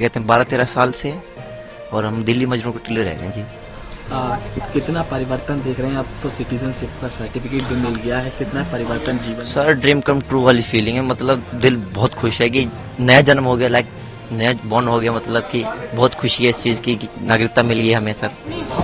गए थे 12-13 साल से, और हम दिल्ली मजनू के टिल्ले रह रहे हैं जी। आ, कितना परिवर्तन देख रहे हैं? अब तो सिटीजनशिप का सर्टिफिकेट भी मिल गया है, कितना परिवर्तन जीवन में? सर ड्रीम कम ट्रू वाली फीलिंग है, मतलब दिल बहुत खुश है कि नया जन्म हो गया, लाइक नया बॉर्न हो गया, मतलब कि बहुत खुशी है इस चीज़ की कि नागरिकता मिल गई है हमें सर।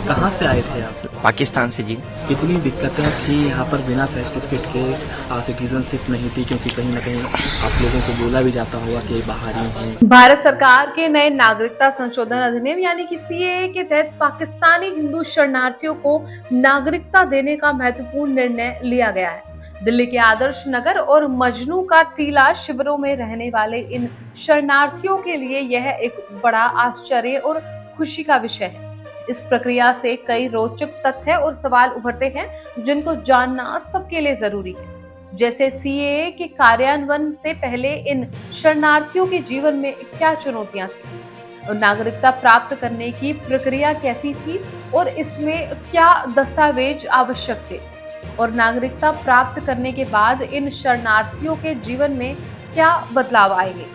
कहाँ से आए थे आप? पाकिस्तान से जी। कितनी दिक्कतें थी यहाँ पर बिना सर्टिफिकेट के? सिटीजनशिप नहीं थी, क्योंकि कहीं ना कहीं आप लोगों को बोला भी जाता होगा कि बाहरी हैं। भारत सरकार के नए नागरिकता संशोधन अधिनियम यानी कि सीएए के तहत पाकिस्तानी हिंदू शरणार्थियों को नागरिकता देने का महत्वपूर्ण निर्णय लिया गया है। दिल्ली के आदर्श नगर और मजनू का टीला शिविरों में रहने वाले इन शरणार्थियों के लिए यह एक बड़ा आश्चर्य और खुशी का विषय है। इस प्रक्रिया से कई रोचक तथ्य और सवाल उभरते हैं जिनको जानना सबके लिए जरूरी है। जैसे सीएए के कार्यान्वयन से पहले इन शरणार्थियों के जीवन में क्या चुनौतियां थी, और नागरिकता प्राप्त करने की प्रक्रिया कैसी थी, और इसमें क्या दस्तावेज आवश्यक थे, और नागरिकता प्राप्त करने के बाद इन शरणार्थियों के जीवन में क्या बदलाव आएंगे।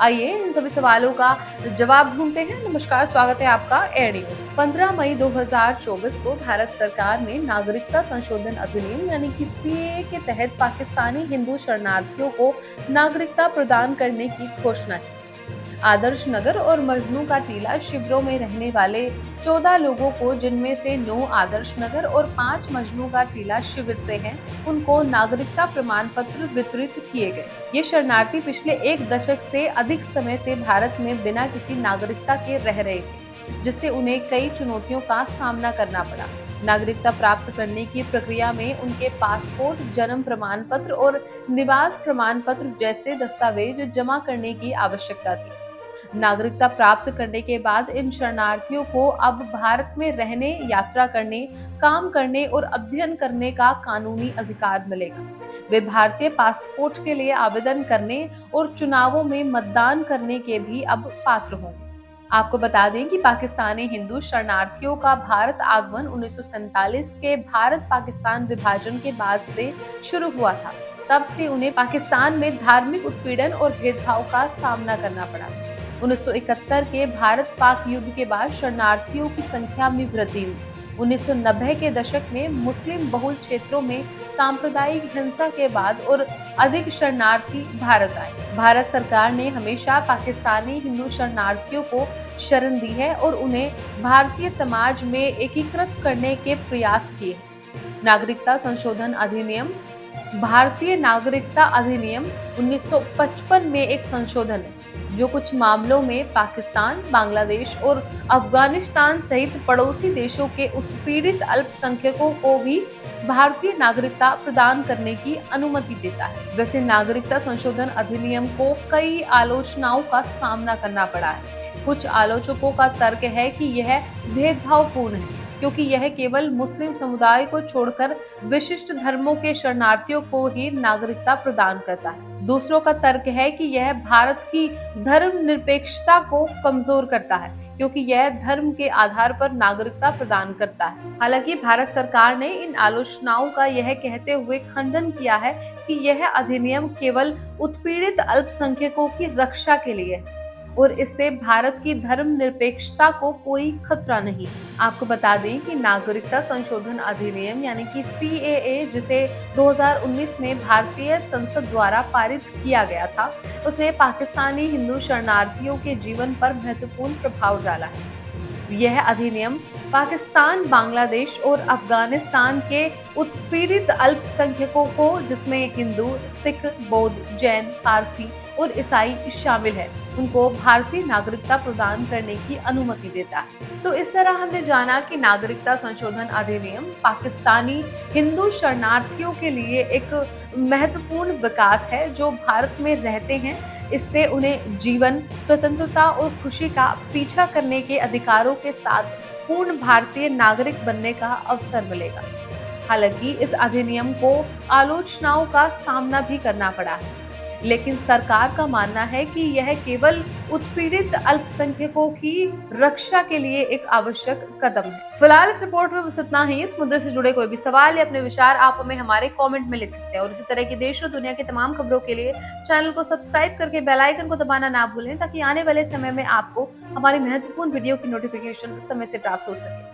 आइए इन सभी सवालों का जवाब ढूंढते हैं। नमस्कार, स्वागत है आपका एयर न्यूज। 15 मई 2024 को भारत सरकार ने नागरिकता संशोधन अधिनियम यानी कि सीएए के तहत पाकिस्तानी हिंदू शरणार्थियों को नागरिकता प्रदान करने की घोषणा की। आदर्श नगर और मजनू का टीला शिविरों में रहने वाले 14 लोगों को, जिनमें से 9 आदर्श नगर और 5 मजनू का टीला शिविर से हैं, उनको नागरिकता प्रमाण पत्र वितरित किए गए। ये शरणार्थी पिछले 1 दशक से अधिक समय से भारत में बिना किसी नागरिकता के रह रहे थे, जिससे उन्हें कई चुनौतियों का सामना करना पड़ा। नागरिकता प्राप्त करने की प्रक्रिया में उनके पासपोर्ट, जन्म प्रमाण पत्र और निवास प्रमाण पत्र जैसे दस्तावेज जमा करने की आवश्यकता थी। नागरिकता प्राप्त करने के बाद इन शरणार्थियों को अब भारत में रहने, यात्रा करने, काम करने और अध्ययन करने का कानूनी अधिकार मिलेगा। वे भारतीय पासपोर्ट के लिए आवेदन करने और चुनावों में मतदान करने के भी अब पात्र होंगे। आपको बता दें कि पाकिस्तानी हिंदू शरणार्थियों का भारत आगमन 1947 के भारत पाकिस्तान विभाजन के बाद से शुरू हुआ था। तब से उन्हें पाकिस्तान में धार्मिक उत्पीड़न और भेदभाव का सामना करना पड़ा। 1971 के भारत पाक युद्ध के बाद शरणार्थियों की संख्या में वृद्धि हुई। 1990 के दशक में मुस्लिम बहुल क्षेत्रों में सांप्रदायिक हिंसा के बाद और अधिक शरणार्थी भारत आए। भारत सरकार ने हमेशा पाकिस्तानी हिंदू शरणार्थियों को शरण दी है और उन्हें भारतीय समाज में एकीकृत करने के प्रयास किए हैं। नागरिकता संशोधन अधिनियम भारतीय नागरिकता अधिनियम 1955 में एक संशोधन है जो कुछ मामलों में पाकिस्तान, बांग्लादेश और अफगानिस्तान सहित पड़ोसी देशों के उत्पीड़ित अल्पसंख्यकों को भी भारतीय नागरिकता प्रदान करने की अनुमति देता है। वैसे नागरिकता संशोधन अधिनियम को कई आलोचनाओं का सामना करना पड़ा है। कुछ आलोचकों का तर्क है कि यह भेदभावपूर्ण है, क्योंकि यह केवल मुस्लिम समुदाय को छोड़कर विशिष्ट धर्मों के शरणार्थियों को ही नागरिकता प्रदान करता है। दूसरों का तर्क है कि यह भारत की धर्मनिरपेक्षता को कमजोर करता है, क्योंकि यह धर्म के आधार पर नागरिकता प्रदान करता है। हालांकि भारत सरकार ने इन आलोचनाओं का यह कहते हुए खंडन किया है कि यह अधिनियम केवल उत्पीड़ित अल्पसंख्यकों की रक्षा के लिए है और इससे भारत की धर्मनिरपेक्षता को कोई खतरा नहीं। आपको बता दें कि नागरिकता संशोधन अधिनियम यानी कि सीएए, जिसे 2019 में भारतीय संसद द्वारा पारित किया गया था, उसने पाकिस्तानी हिंदू शरणार्थियों के जीवन पर महत्वपूर्ण प्रभाव डाला है। यह अधिनियम पाकिस्तान, बांग्लादेश और अफगानिस्तान के उत्पीड़ित अल्पसंख्यकों को, जिसमें हिंदू, सिख, बौद्ध, जैन, पारसी और ईसाई शामिल है, उनको भारतीय नागरिकता प्रदान करने की अनुमति देता है। तो इस तरह हमने जाना कि नागरिकता संशोधन अधिनियम पाकिस्तानी हिंदू शरणार्थियों के लिए एक महत्वपूर्ण विकास है जो भारत में रहते हैं। इससे उन्हें जीवन, स्वतंत्रता और खुशी का पीछा करने के अधिकारों के साथ पूर्ण भारतीय नागरिक बनने का अवसर मिलेगा। हालांकि इस अधिनियम को आलोचनाओं का सामना भी करना पड़ा है। लेकिन सरकार का मानना है कि यह केवल उत्पीड़ित अल्पसंख्यकों की रक्षा के लिए एक आवश्यक कदम है। फिलहाल इस रिपोर्ट में बस इतना ही। इस मुद्दे से जुड़े कोई भी सवाल या अपने विचार आप हमें हमारे कमेंट में लिख सकते हैं और इसी तरह की देश और दुनिया की तमाम खबरों के लिए चैनल को सब्सक्राइब करके बेल आइकन को दबाना ना भूलें, ताकि आने वाले समय में आपको हमारी महत्वपूर्ण वीडियो की नोटिफिकेशन समय से प्राप्त हो सके।